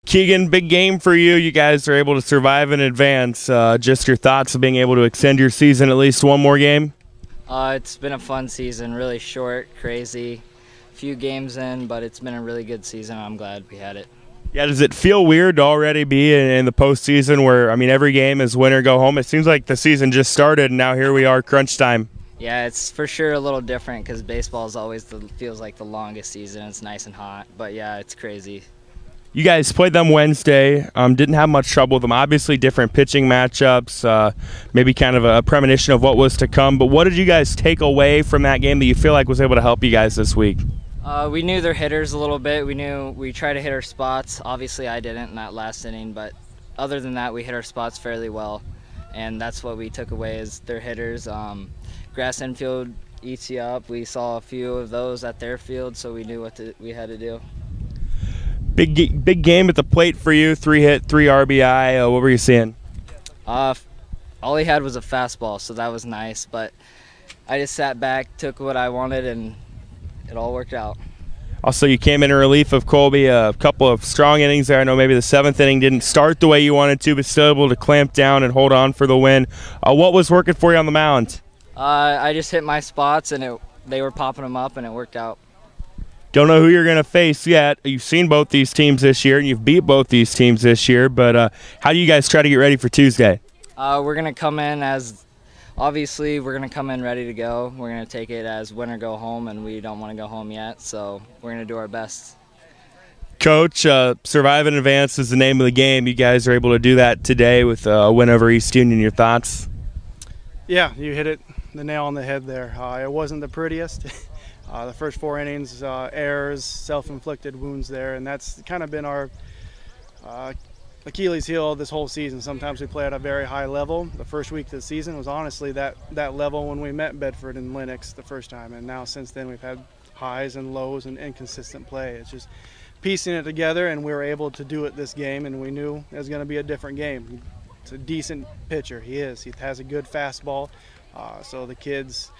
Keegan, big game for you. You guys are able to survive in advance. Just your thoughts of being able to extend your season at least one more game? It's been a fun season, really short, crazy. Few games in, but it's been a really good season. I'm glad we had it. Yeah, does it feel weird to already be in the postseason where, I mean, every game is win or go home? It seems like the season just started and now here we are, crunch time. Yeah, it's for sure a little different because baseball is always feels like the longest season. It's nice and hot, but yeah, it's crazy. You guys played them Wednesday, didn't have much trouble with them. Obviously different pitching matchups, maybe kind of a premonition of what was to come. But what did you guys take away from that game that you feel like was able to help you guys this week? We knew their hitters a little bit. We tried to hit our spots. Obviously I didn't in that last inning, but other than that we hit our spots fairly well. And that's what we took away is their hitters. Grass infield eats you up. We saw a few of those at their field, so we knew what we had to do. Big game at the plate for you, 3 hit, 3 RBI. What were you seeing? All he had was a fastball, so that was nice. But I just sat back, took what I wanted, and it all worked out. Also, you came in relief of Colby, a couple of strong innings there. I know maybe the 7th inning didn't start the way you wanted to, but still able to clamp down and hold on for the win. What was working for you on the mound? I just hit my spots, and they were popping them up, and it worked out. Don't know who you're going to face yet. You've seen both these teams this year, and you've beat both these teams this year. But how do you guys try to get ready for Tuesday? We're going to come in obviously, we're going to come in ready to go. We're going to take it as win or go home, and we don't want to go home yet. So we're going to do our best. Coach, survive in advance is the name of the game. You guys are able to do that today with a win over East Union. Your thoughts? Yeah, you hit the nail on the head there. It wasn't the prettiest. The first 4 innings, errors, self-inflicted wounds there, and that's kind of been our Achilles heel this whole season. Sometimes we play at a very high level. The first week of the season was honestly that level when we met Bedford and Lennox the first time, and now since then we've had highs and lows and inconsistent play. It's just piecing it together, and we were able to do it this game, and we knew it was going to be a different game. It's a decent pitcher. He has a good fastball, so the kids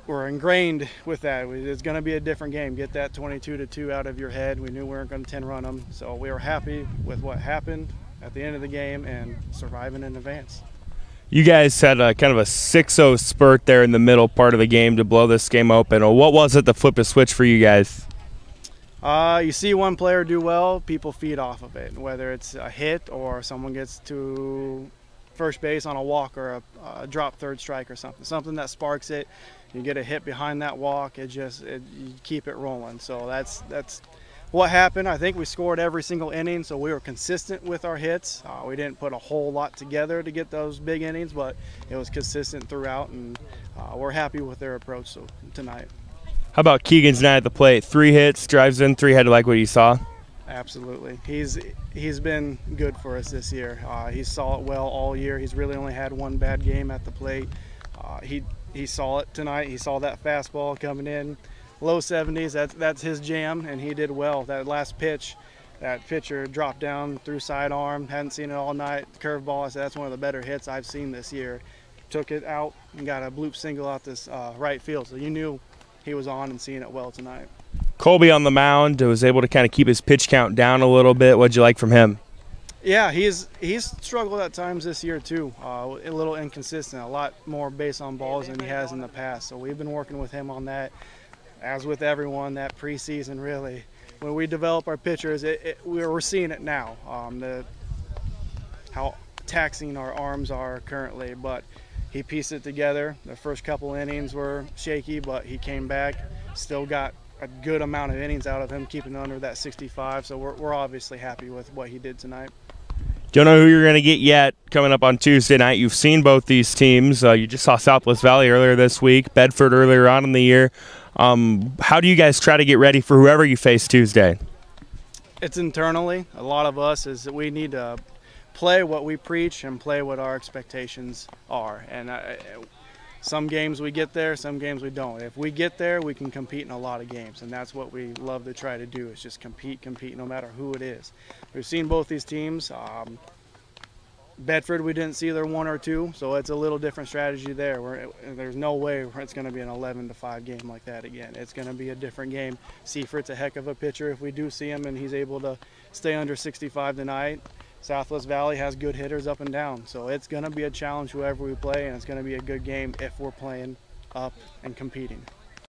were ingrained with that. It's going to be a different game. Get that 22-2 out of your head. We knew we weren't going to 10-run them, so we were happy with what happened at the end of the game and surviving in advance. You guys had kind of a 6-0 spurt there in the middle part of the game to blow this game open. What was it that flipped a switch for you guys? You see one player do well, people feed off of it, whether it's a hit or someone gets to first base on a walk or a drop third strike or something that sparks it. You get a hit behind that walk, you keep it rolling. So that's what happened. I think we scored every single inning, so we were consistent with our hits. We didn't put a whole lot together to get those big innings, but it was consistent throughout, and we're happy with their approach tonight. How about Keegan's night at the plate? 3 hits, drives in 3, had to like what you saw? Absolutely. He's been good for us this year. He saw it well all year. He's really only had one bad game at the plate. He saw it tonight. He saw that fastball coming in, low 70s. That's his jam, and he did well. That last pitch, that pitcher dropped down through sidearm. Hadn't seen it all night. Curveball. I said that's one of the better hits I've seen this year. Took it out and got a bloop single out this right field. So you knew he was on and seeing it well tonight. Colby on the mound was able to kind of keep his pitch count down a little bit. What'd you like from him? Yeah, he's struggled at times this year too. A little inconsistent, a lot more base on balls than he has in the past. So we've been working with him on that. As with everyone, that preseason really, when we develop our pitchers, we're seeing it now. How taxing our arms are currently, but he pieced it together. The first couple innings were shaky, but he came back, still got a good amount of innings out of him, keeping under that 65. So we're obviously happy with what he did tonight. Don't know who you're going to get yet coming up on Tuesday night. You've seen both these teams. You just saw Southwest Valley earlier this week, Bedford earlier on in the year. How do you guys try to get ready for whoever you face Tuesday? It's internally. A lot of us is that we need to play what we preach and play what our expectations are. And some games we get there, some games we don't. If we get there, we can compete in a lot of games, and that's what we love to try to do, is just compete no matter who it is. We've seen both these teams. Bedford, we didn't see their 1 or 2, so it's a little different strategy there. There's no way it's going to be an 11-5 game like that again. It's going to be a different game. Seifert's a heck of a pitcher if we do see him and he's able to stay under 65 tonight. Southwest Valley has good hitters up and down, so it's going to be a challenge whoever we play, and it's going to be a good game if we're playing up and competing.